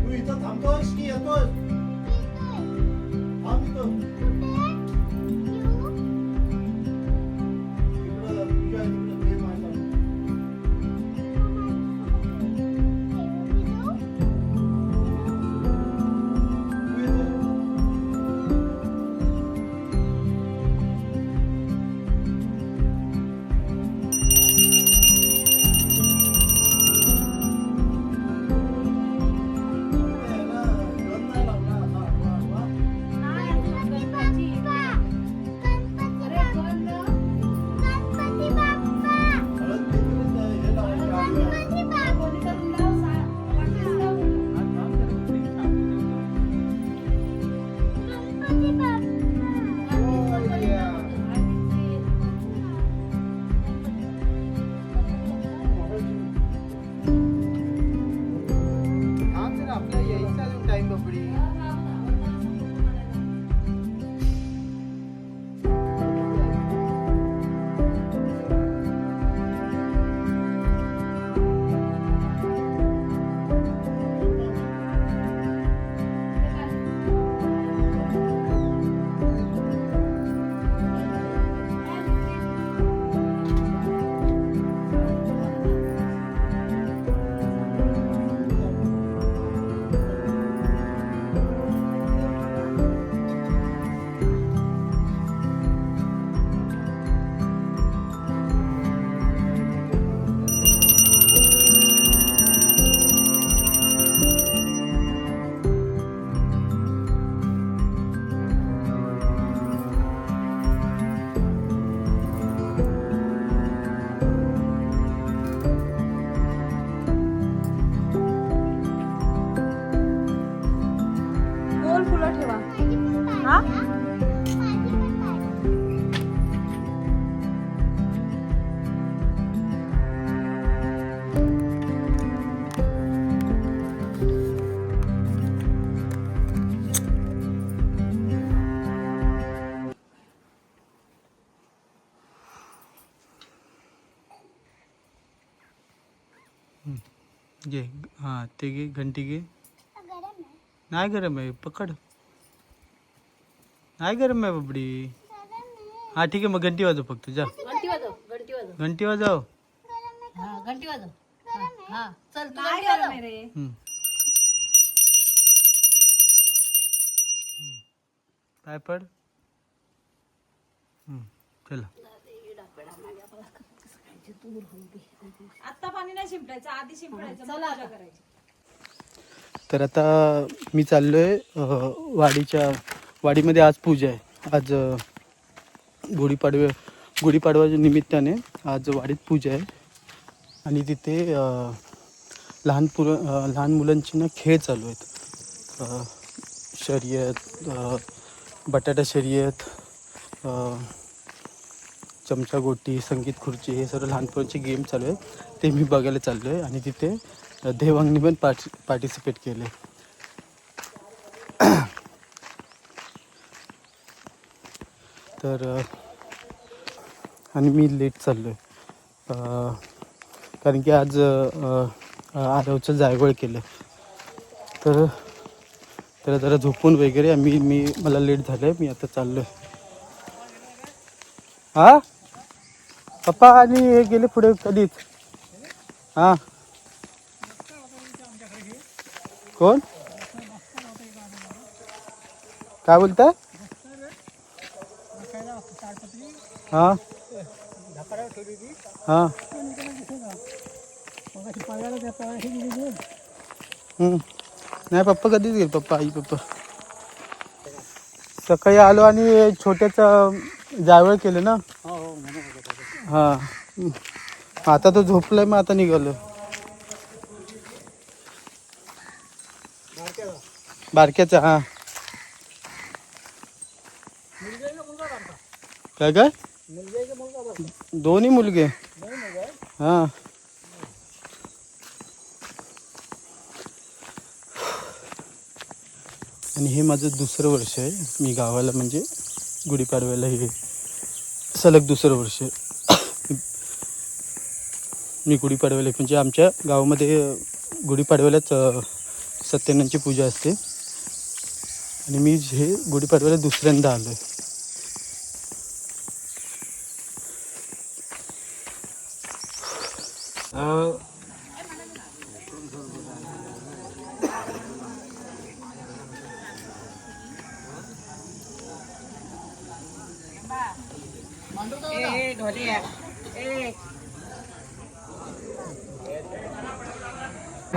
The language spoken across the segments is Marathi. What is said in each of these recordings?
तू इथं थांबतोस की येतोस? थांब इथं. इकडं तुझ्या इकडं ते माझ्या. तू इथं. गोल फुलं ठेवा. हा घे. हां ते घे, घंटी घे. नाही गरम आहे, पकड. नाही गरम आहे बाबडी. हा ठीक आहे, मग घंटी वाजव फक्त. जा घंटी वाजव, घंटी वाजव. घंटी वाजव. हा घंटी वाजव. हा चल तू काय घंटी गरम वाजव. आहे रे. हम्म. पाय पड. चला. आता पाणी नाही शिंपडायचं, आधी शिंपडायचं, मग पूजा करायची. तर आता मी चाललोय वाडीमध्ये. आज पूजा आहे. आज गुढीपाडव्याच्या निमित्ताने आज वाडीत पूजा आहे. आणि तिथे लहान मुलांचे ना खेळ चालू आहेत. शर्यत, बटाटा शर्यत, चमचा गोटी, संगीत खुर्ची, हे सर्व लहानपणाचे गेम चालू आहेत. ते मी बघायला चाललो आहे. आणि तिथे देवांगनी पण पार्टिसिपेट केले. तर आणि मी लेट चाललो आहे, कारण की आज आरवचं जायवळ केलं. तर त्याला जरा झोपून वगैरे मला लेट झालं आहे. मी आता चाललो आहे. हा पप्पा आणि हे गेले पुढे कधीच. हां कोण काय बोलताय? हां हां नाही पप्पा कधीच गेले. पप्पा सकाळी आलो आणि छोट्याचं जायवळ केलं ना. हां आता तो झोपलाय, मग आता निघालो. बारक्याचा. हां काय काय दोन्ही मुलगे. हां आणि हे माझं दुसरं वर्ष आहे. मी गावाला म्हणजे गुढीपाडव्याला हे सलग दुसरं वर्ष आहे. मी गुढीपाडव्याला म्हणजे आमच्या गावामध्ये गुढीपाडव्यालाच सत्यनारायणची पूजा असते आणि मी हे गुढीपाडव्याला दुसऱ्यांदा आलो आहे.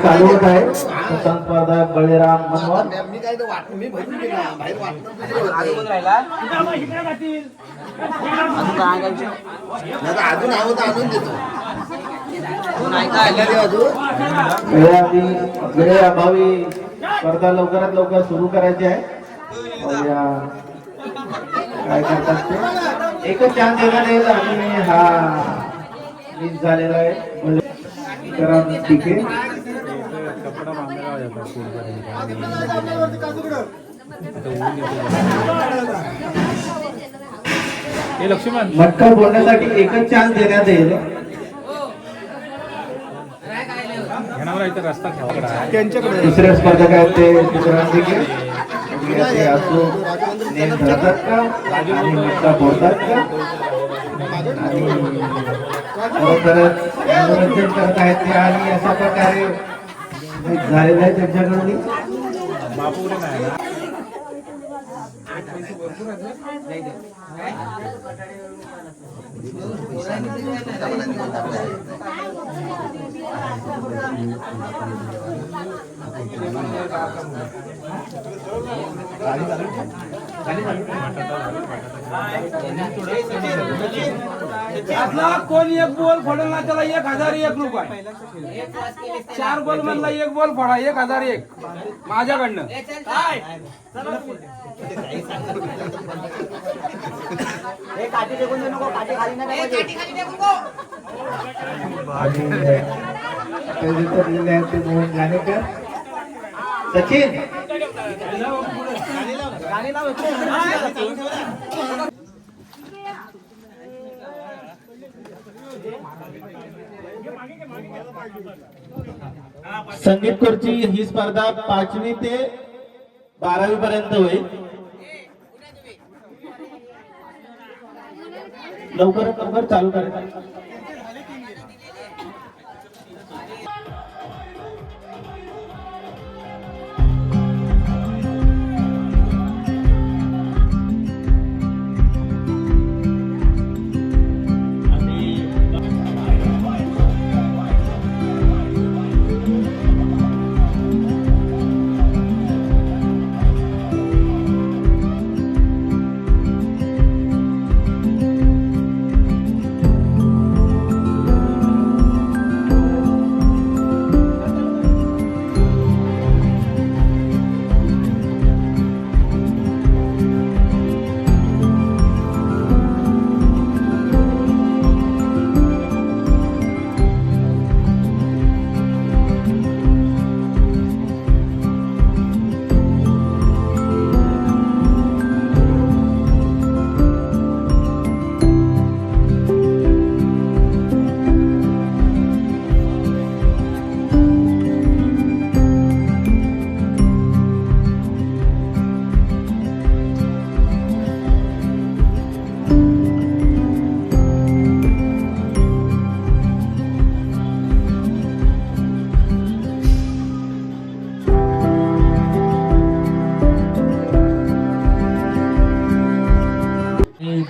चालू होत आहे संस्पर्धक बळीराम मनोहर. मी काय तर वाटलं मी भरून गेला बाहेर वाटलं अजून हवं तर आणून देतो अभावी स्पर्धा लवकरात लवकर सुरू करायची आहे. बघूया काय करतात ते. एकच चान्स देण्यात येईल आणि हा मिस झालेला आहे. ठीक आहे. मटका बोलण्यासाठी एकच चान्स देण्यात येईल. दुसऱ्या स्पर्धक आहेत ते चित्रांपैकी असो नेम धरतात का आणि मटका बोलतात का आणि खरोखरच मनोरंजन करत आहेत ते आणि अशा प्रकारे झालेलं आहे त्यांच्याकडून. कोण एक बॉल फोडेल ना त्याला 1001 रुपये. 4 बॉल मधला एक बॉल फोडा 1001 माझ्याकडनं. मोहन गाणेकर सचिन संगीत खुर्ची ही स्पर्धा 5वी ते 12वी पर्यंत होईल. लवकरात लवकर चालू करायचं.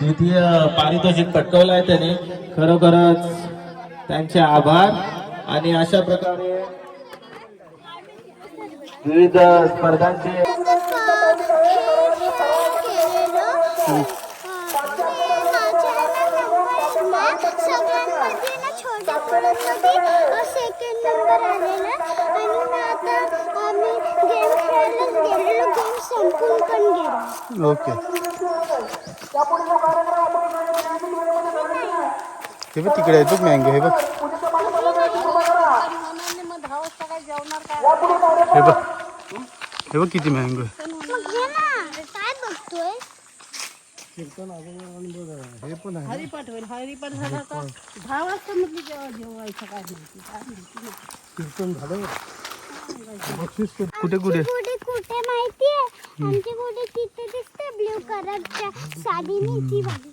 द्वितीय पारितोषिक पटकवलं आहे त्याने. खरोखरच त्यांचे आभार. आणि अशा प्रकारे विविध स्पर्धांचे सेकंड नंबर आलेला आणि आता आम्ही गेम खेळायला गेलेलो. गेम संपून पण गेलो. ओके. हे बघ तिकडे आहे बघ मँगो. हे बघ हे बघ हे बघ किती मँगो आहे. काय बघतोय? हरिपाठ होईल. हरिपाठ झाला का 10 वाजता म्हटलं जेव्हा जेवायचं काय कीर्तन झालं. कुठे कुठे कुठे कुठे माहितीये आमची कुठे तिथे दिसते ब्ल्यू कलरच्या साडीने ती बाजू.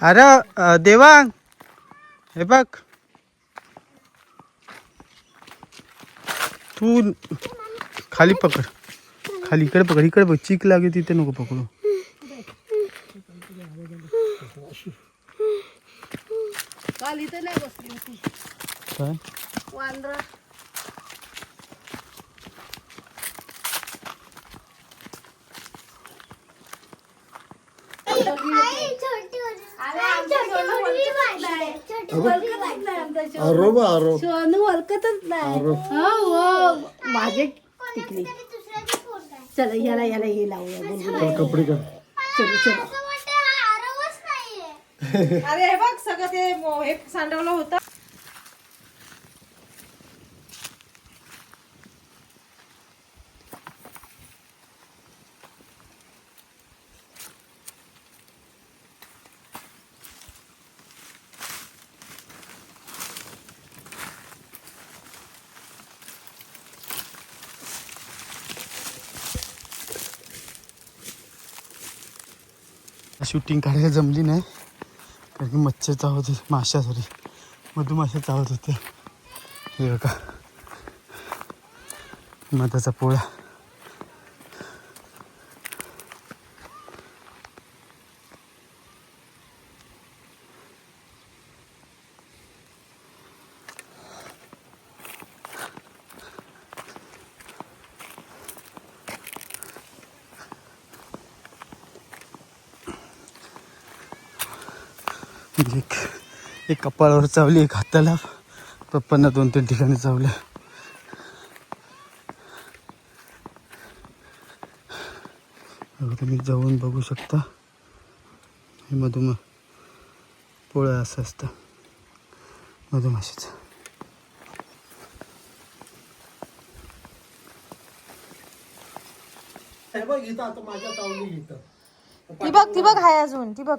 अरे देवांग हे बघ तू खाली पकड, खाली इकडे पकड, इकडे बघ चीक लागे तिथे नको पकडू. काल इथे नाही बसली होती काय वांद्र. सोनू ओळखतच नाही. माझे टिकली. चला याला याला हे लावूया कपडे कर. चलो चलो. अरे हे बघ सगळं ते हे सांडवलं होतं. शूटिंग काढायला जमली नाही कारण की मच्छर चावत होते, माशा सॉरी मधुमाशा चावत होते. हे बघा मधाचा पोळा. एक कपाळावर चावली, एक हाताला, पप्पांना 2-3 ठिकाणी चावलं. तुम्ही जाऊन बघू शकता. हे पोळं असं असतं मधुमाशीचं. हे बघ इथं आता माझ्या चावली इथं. ती बघ हाय अजून ती बघ.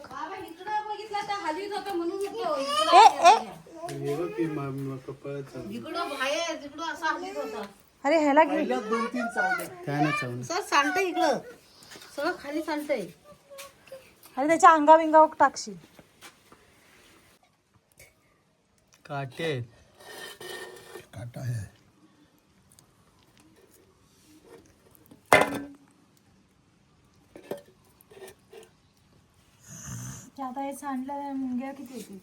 बघितलं तर हलवीत होतं म्हणून येतो. इकडं बाहेर तिकडं असं हलवीत होता. अरे ह्याला घे. 2-3 चावले. त्यानं चावलं. सर सांडतंय इकडं सगळं खाली सांडतंय. अरे त्याच्या अंगा बिंगावर टाकशील. काटे आहेत. काटा आहे. आता हे सांडलं मुंग्या किती येतील.